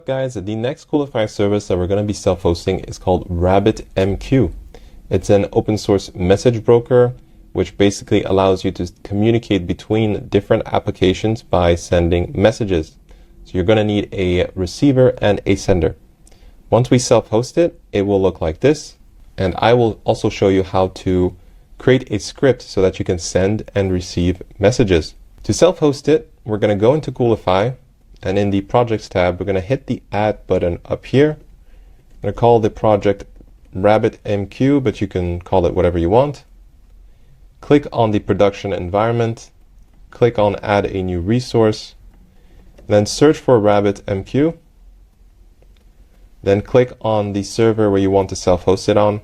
Guys, the next Coolify service that we're going to be self-hosting is called RabbitMQ. It's an open source message broker which basically allows you to communicate between different applications by sending messages. So you're going to need a receiver and a sender. Once we self-host it, it will look like this, and I will also show you how to create a script so that you can send and receive messages. To self-host it, we're going to go into Coolify, and in the projects tab, we're going to hit the add button up here. I'm going to call the project RabbitMQ, but you can call it whatever you want. Click on the production environment, click on add a new resource, then search for RabbitMQ, then click on the server where you want to self-host it on.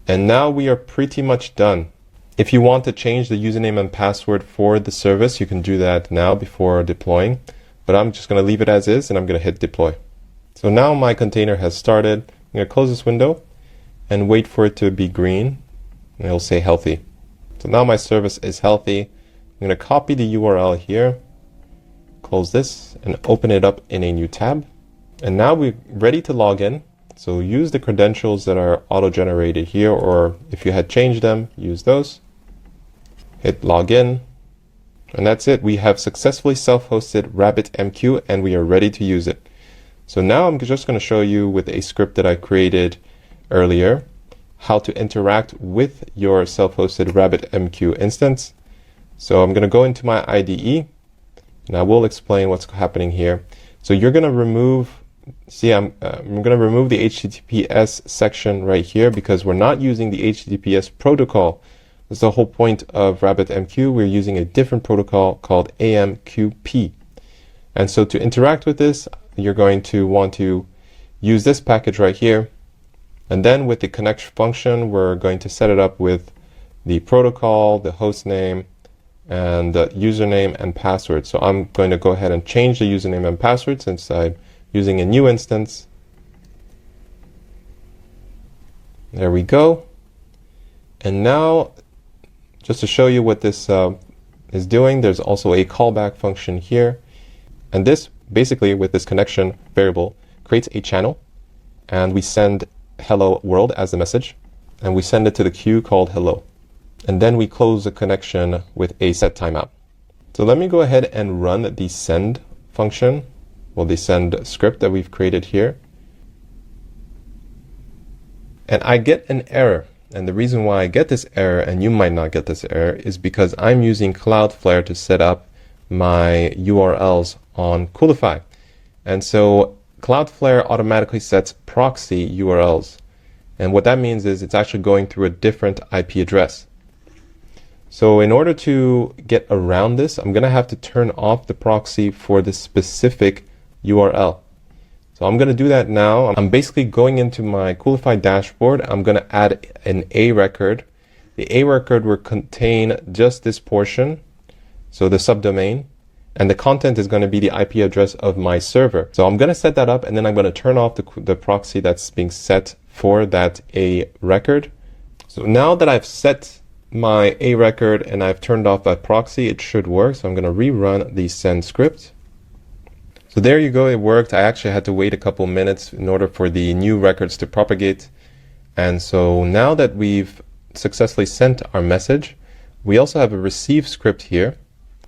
And now we are pretty much done. If you want to change the username and password for the service, you can do that now before deploying. But I'm just going to leave it as is, and I'm going to hit deploy. So now my container has started. I'm going to close this window and wait for it to be green, and it'll say healthy. So now my service is healthy. I'm going to copy the URL here, close this, and open it up in a new tab. And now we're ready to log in. So use the credentials that are auto-generated here, or if you had changed them, use those. Hit login. And that's it. We have successfully self-hosted RabbitMQ and we are ready to use it. So now I'm just going to show you with a script that I created earlier how to interact with your self-hosted RabbitMQ instance. So I'm going to go into my IDE and I will explain what's happening here. So you're going to remove, I'm going to remove the HTTPS section right here because we're not using the HTTPS protocol. That's the whole point of RabbitMQ. We're using a different protocol called AMQP. And so to interact with this, you're going to want to use this package right here. And then with the connect function, we're going to set it up with the protocol, the host name, and the username and password. So I'm going to go ahead and change the username and password since I'm using a new instance. There we go. And now, just to show you what this is doing, there's also a callback function here. And this, basically, with this connection variable, creates a channel. And we send hello world as the message. And we send it to the queue called hello. And then we close the connection with a set timeout. So let me go ahead and run the send function, well, the send script that we've created here. And I get an error. And the reason why I get this error, and you might not get this error, is because I'm using Cloudflare to set up my URLs on Coolify. And so Cloudflare automatically sets proxy URLs. And what that means is it's actually going through a different IP address. So in order to get around this, I'm going to have to turn off the proxy for this specific URL. So I'm going to do that now. I'm basically going into my Coolify dashboard. I'm going to add an A record. The A record will contain just this portion, so the subdomain, and the content is going to be the IP address of my server. So I'm going to set that up, and then I'm going to turn off the proxy that's being set for that A record. So now that I've set my A record and I've turned off that proxy, it should work. So I'm going to rerun the send script. So there you go, it worked. I actually had to wait a couple minutes in order for the new records to propagate. And so now that we've successfully sent our message, we also have a receive script here.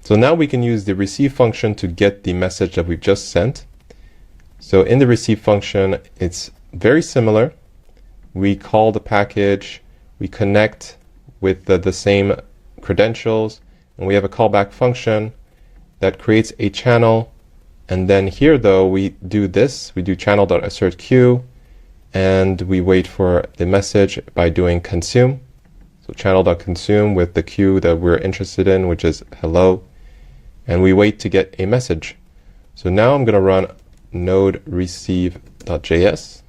So now we can use the receive function to get the message that we've just sent. So in the receive function, it's very similar. We call the package, we connect with the same credentials, and we have a callback function that creates a channel. And then here, though, we do this. We do channel.assert queue, and we wait for the message by doing consume. So channel.consume with the queue that we're interested in, which is hello. And we wait to get a message. So now I'm going to run node receive.js.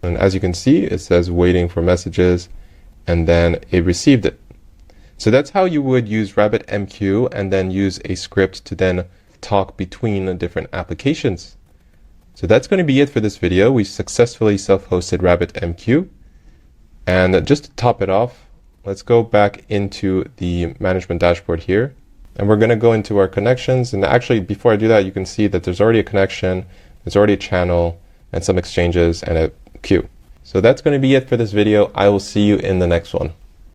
And as you can see, it says waiting for messages, and then it received it. So that's how you would use RabbitMQ and then use a script to then talk between different applications. So that's going to be it for this video. We successfully self-hosted RabbitMQ. And just to top it off, let's go back into the management dashboard here. And we're going to go into our connections. And actually, before I do that, you can see that there's already a connection, there's already a channel, and some exchanges and a queue. So that's going to be it for this video. I will see you in the next one.